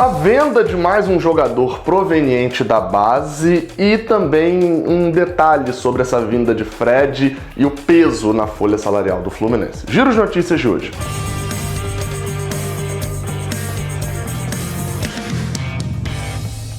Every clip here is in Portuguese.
a venda de mais um jogador proveniente da base e também um detalhe sobre essa vinda de Fred e o peso na folha salarial do Fluminense. Giro de notícias de hoje.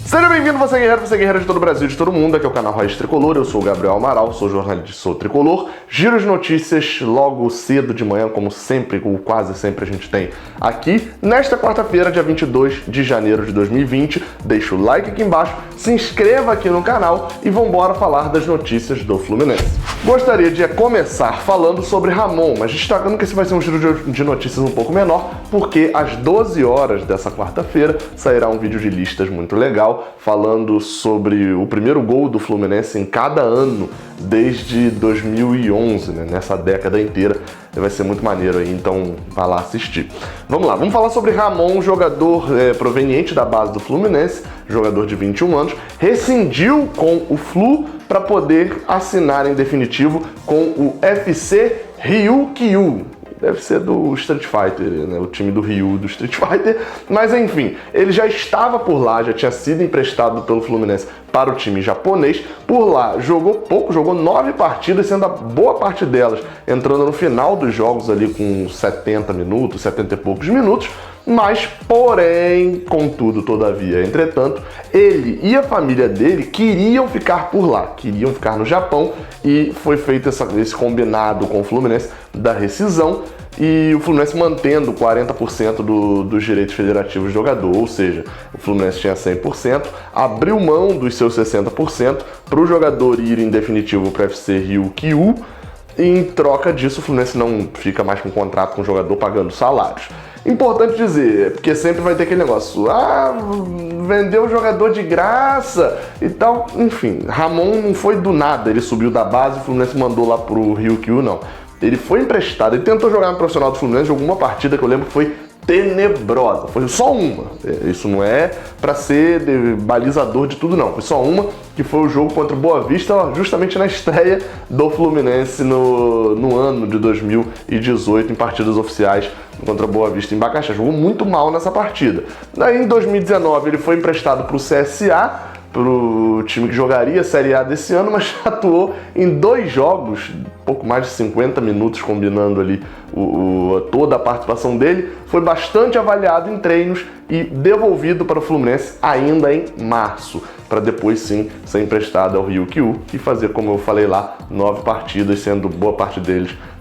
Seja bem-vindo, você guerreiro de todo o Brasil, de todo mundo. Aqui é o canal Raiz Tricolor, eu sou o Gabriel Amaral, sou jornalista, sou tricolor. Giro de notícias logo cedo de manhã, como sempre, ou quase sempre a gente tem aqui, nesta quarta-feira, dia 22 de janeiro de 2020. Deixa o like aqui embaixo, se inscreva aqui no canal e vambora falar das notícias do Fluminense. Gostaria de começar falando sobre Ramon, mas destacando que esse vai ser um giro de notícias um pouco menor, porque às 12 horas dessa quarta-feira sairá um vídeo de listas muito legal, falando sobre o primeiro gol do Fluminense em cada ano desde 2011, né? Nessa década inteira. Vai ser muito maneiro aí, então vai lá assistir. Vamos lá, vamos falar sobre Ramon, jogador proveniente da base do Fluminense, jogador de 21 anos, rescindiu com o Flu para poder assinar em definitivo com o FC Ryukyu. Deve ser do Street Fighter, né? O time do Ryu do Street Fighter. Mas enfim, ele já estava por lá, já tinha sido emprestado pelo Fluminense para o time japonês. Por lá jogou pouco, jogou 9 partidas, sendo a boa parte delas entrando no final dos jogos ali com 70 minutos, 70 e poucos minutos. Mas, porém, contudo, todavia, entretanto, ele e a família dele queriam ficar por lá, queriam ficar no Japão, e foi feito esse combinado com o Fluminense da rescisão, e o Fluminense mantendo 40% dos direitos federativos do jogador, ou seja, o Fluminense tinha 100%, abriu mão dos seus 60% para o jogador ir em definitivo para o FC Ryukyu, e em troca disso o Fluminense não fica mais com contrato com o jogador pagando salários. Importante dizer, porque sempre vai ter aquele negócio, vendeu o jogador de graça e tal. Enfim, Ramon não foi do nada, ele subiu da base, o Fluminense mandou lá pro Ryukyu, não. Ele foi emprestado, ele tentou jogar no profissional do Fluminense, jogou uma partida que eu lembro que foi tenebrosa, foi só uma. Isso não é pra ser balizador de tudo, não. Foi só uma, que foi o jogo contra o Boa Vista, justamente na estreia do Fluminense no ano de 2018, em partidas oficiais contra o Boa Vista em Macaxeira. Jogou muito mal nessa partida. Daí, em 2019, ele foi emprestado para o CSA, pro time que jogaria a Série A desse ano, mas atuou em 2 jogos, pouco mais de 50 minutos combinando ali toda a participação dele, foi bastante avaliado em treinos e devolvido para o Fluminense ainda em março, para depois sim ser emprestado ao Ryukyu e fazer, como eu falei lá, 9 partidas, sendo boa parte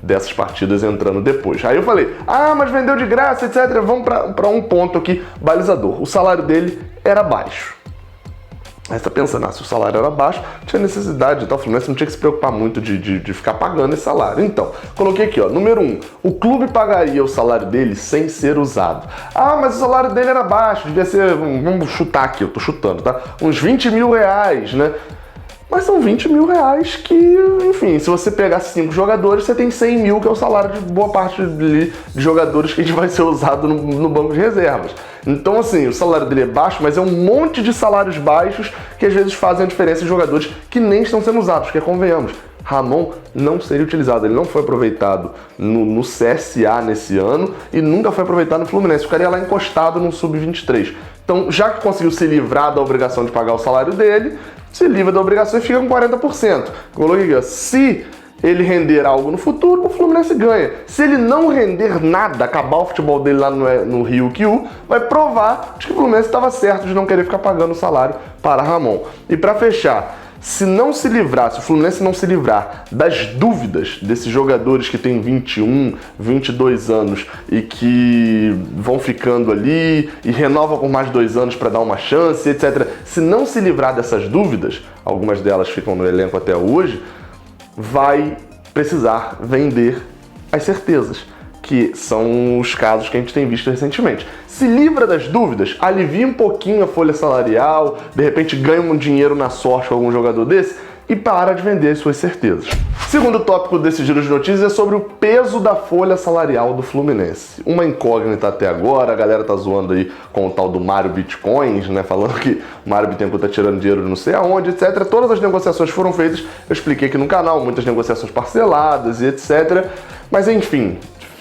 dessas partidas entrando depois. Aí eu falei, mas vendeu de graça, etc. Vamos para um ponto aqui, balizador. O salário dele era baixo. Aí você tá pensando, se o salário era baixo, não tinha necessidade, então o Fluminense não tinha que se preocupar muito de ficar pagando esse salário. Então, coloquei aqui, número 1, o clube pagaria o salário dele sem ser usado. Mas o salário dele era baixo, devia ser, vamos chutar aqui, eu tô chutando, tá? Uns 20 mil reais, né? Mas são 20 mil reais que, enfim, se você pegar 5 jogadores, você tem 100 mil, que é o salário de boa parte de jogadores que vai ser usado no banco de reservas. Então, assim, o salário dele é baixo, mas é um monte de salários baixos que às vezes fazem a diferença em jogadores que nem estão sendo usados, porque convenhamos, Ramon não seria utilizado, ele não foi aproveitado no CSA nesse ano e nunca foi aproveitado no Fluminense, ficaria lá encostado no Sub-23. Então, já que conseguiu se livrar da obrigação de pagar o salário dele, se livra da obrigação e fica com 40%. Coloquei aqui, se ele render algo no futuro, o Fluminense ganha. Se ele não render nada, acabar o futebol dele lá no Ryukyu, vai provar de que o Fluminense estava certo de não querer ficar pagando o salário para Ramon. E para fechar, se o Fluminense não se livrar das dúvidas desses jogadores que têm 21, 22 anos e que vão ficando ali e renovam por mais 2 anos para dar uma chance, etc. Se não se livrar dessas dúvidas, algumas delas ficam no elenco até hoje, vai precisar vender as certezas, que são os casos que a gente tem visto recentemente. Se livra das dúvidas, alivia um pouquinho a folha salarial, de repente ganha um dinheiro na sorte com algum jogador desse e para de vender as suas certezas. Segundo tópico desse giro de notícias é sobre o peso da folha salarial do Fluminense. Uma incógnita até agora, a galera tá zoando aí com o tal do Mário Bitcoins, né? Falando que o Mário Bittencourt tá tirando dinheiro de não sei aonde, etc. Todas as negociações foram feitas, eu expliquei aqui no canal, muitas negociações parceladas e etc. Mas enfim,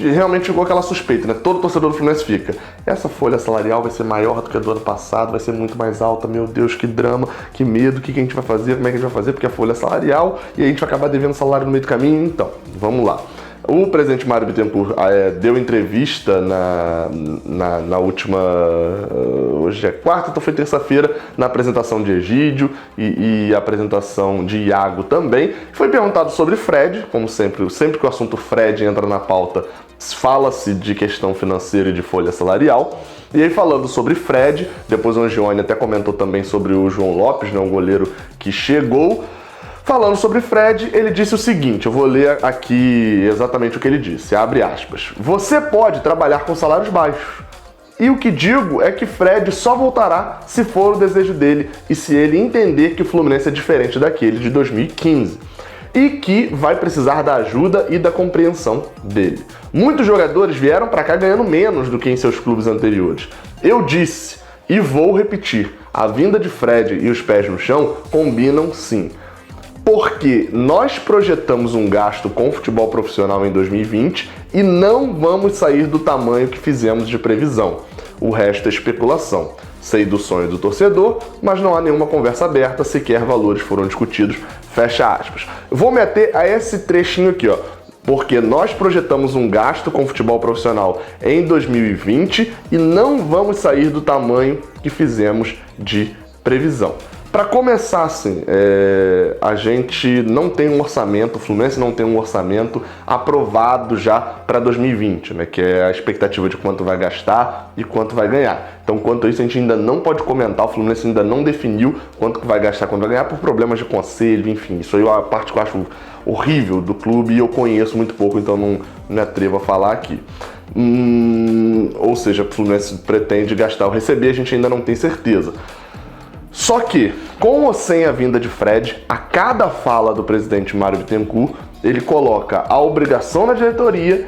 realmente ficou aquela suspeita, né? Todo torcedor do Fluminense fica. Essa folha salarial vai ser maior do que a do ano passado, vai ser muito mais alta, meu Deus, que drama, que medo, o que a gente vai fazer, como é que a gente vai fazer, porque a folha é salarial e a gente vai acabar devendo salário no meio do caminho. Então, vamos lá. O presidente Mário Bittencourt deu entrevista na última... Hoje é quarta, então foi terça-feira, na apresentação de Egídio e a apresentação de Iago também. Foi perguntado sobre Fred, como sempre que o assunto Fred entra na pauta, fala-se de questão financeira e de folha salarial. E aí, falando sobre Fred, depois o Angione até comentou também sobre o João Lopes, né, um goleiro que chegou. Falando sobre Fred, ele disse o seguinte, eu vou ler aqui exatamente o que ele disse, abre aspas. Você pode trabalhar com salários baixos. E o que digo é que Fred só voltará se for o desejo dele e se ele entender que o Fluminense é diferente daquele de 2015. E que vai precisar da ajuda e da compreensão dele. Muitos jogadores vieram para cá ganhando menos do que em seus clubes anteriores. Eu disse, e vou repetir, a vinda de Fred e os pés no chão combinam sim. Porque nós projetamos um gasto com futebol profissional em 2020 e não vamos sair do tamanho que fizemos de previsão. O resto é especulação. Sei do sonho do torcedor, mas não há nenhuma conversa aberta, sequer valores foram discutidos, fecha aspas. Vou me ater a esse trechinho aqui, ó. Porque nós projetamos um gasto com futebol profissional em 2020 e não vamos sair do tamanho que fizemos de previsão. Para começar, assim, a gente não tem um orçamento, o Fluminense não tem um orçamento aprovado já para 2020, né, que é a expectativa de quanto vai gastar e quanto vai ganhar. Então, quanto a isso, a gente ainda não pode comentar, o Fluminense ainda não definiu quanto que vai gastar, quanto vai ganhar, por problemas de conselho, enfim. Isso aí é a parte que eu acho horrível do clube e eu conheço muito pouco, então não me atrevo a falar aqui. Ou seja, o Fluminense pretende gastar ou receber, a gente ainda não tem certeza. Só que, com ou sem a vinda de Fred, a cada fala do presidente Mário Bittencourt, ele coloca a obrigação na diretoria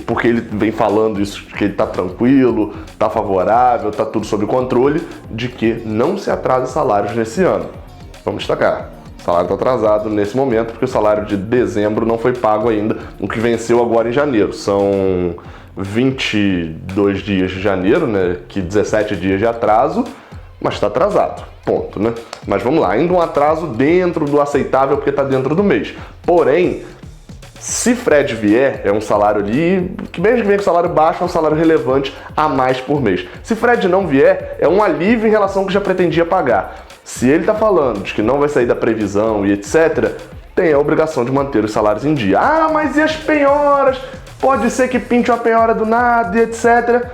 porque ele vem falando isso, que ele tá tranquilo, tá favorável, tá tudo sob controle, de que não se atrase salários nesse ano. Vamos destacar, o salário está atrasado nesse momento, porque o salário de dezembro não foi pago ainda, o que venceu agora em janeiro. São 22 dias de janeiro, né, que 17 dias de atraso, mas está atrasado, ponto, né? Mas vamos lá, ainda um atraso dentro do aceitável, porque está dentro do mês. Porém, se Fred vier, é um salário ali, que mesmo que venha com salário baixo, é um salário relevante a mais por mês. Se Fred não vier, é um alívio em relação ao que já pretendia pagar. Se ele está falando de que não vai sair da previsão e etc., tem a obrigação de manter os salários em dia. Ah, mas e as penhoras? Pode ser que pinte uma penhora do nada e etc.,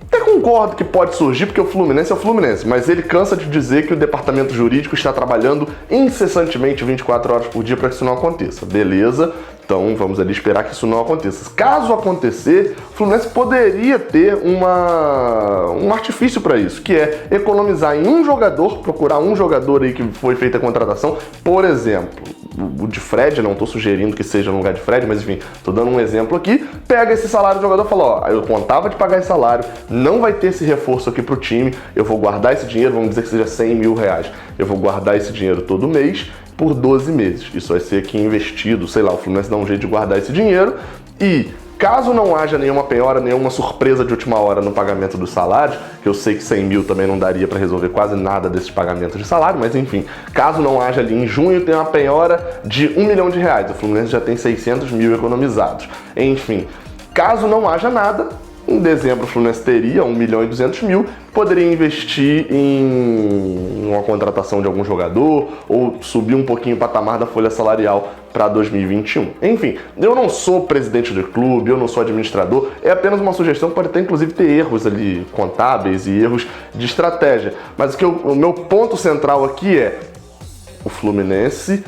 até concordo que pode surgir, porque o Fluminense é o Fluminense, mas ele cansa de dizer que o departamento jurídico está trabalhando incessantemente 24 horas por dia para que isso não aconteça. Beleza? Então vamos ali esperar que isso não aconteça. Caso acontecer, o Fluminense poderia ter um artifício para isso, que é economizar em um jogador, procurar um jogador aí que foi feita a contratação, por exemplo, o de Fred, não estou sugerindo que seja no lugar de Fred, mas enfim, estou dando um exemplo aqui, pega esse salário do jogador e fala, ó, eu contava de pagar esse salário, não vai ter esse reforço aqui pro time, eu vou guardar esse dinheiro, vamos dizer que seja 100 mil reais, eu vou guardar esse dinheiro todo mês por 12 meses, isso vai ser aqui investido, sei lá, o Fluminense dá um jeito de guardar esse dinheiro e caso não haja nenhuma penhora, nenhuma surpresa de última hora no pagamento dos salários, que eu sei que 100 mil também não daria para resolver quase nada desses pagamentos de salário, mas enfim, caso não haja ali em junho, tem uma penhora de R$1 milhão, o Fluminense já tem 600 mil economizados. Enfim, caso não haja nada, em dezembro o Fluminense teria 1.200.000, poderia investir em uma contratação de algum jogador ou subir um pouquinho o patamar da folha salarial para 2021. Enfim, eu não sou presidente do clube, eu não sou administrador, é apenas uma sugestão, pode até inclusive ter erros ali contábeis e erros de estratégia. Mas o meu ponto central aqui é o Fluminense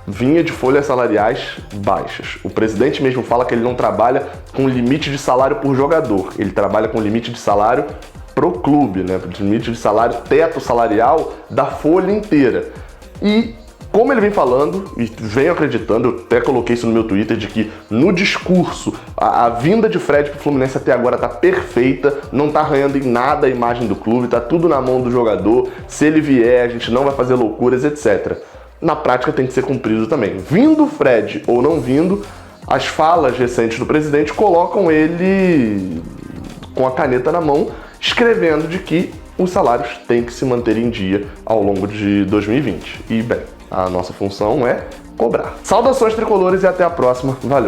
vinha de folhas salariais baixas. O presidente mesmo fala que ele não trabalha com limite de salário por jogador, ele trabalha com limite de salário pro clube, né? Limite de salário, teto salarial da folha inteira. E como ele vem falando, e venho acreditando, eu até coloquei isso no meu Twitter, de que no discurso, a vinda de Fred pro Fluminense até agora tá perfeita, não tá arranhando em nada a imagem do clube, tá tudo na mão do jogador, se ele vier a gente não vai fazer loucuras, etc. Na prática tem que ser cumprido também. Vindo o Fred ou não vindo, As falas recentes do presidente colocam ele com a caneta na mão, escrevendo de que os salários têm que se manter em dia ao longo de 2020. E, bem, a nossa função é cobrar. Saudações tricolores e até a próxima. Valeu!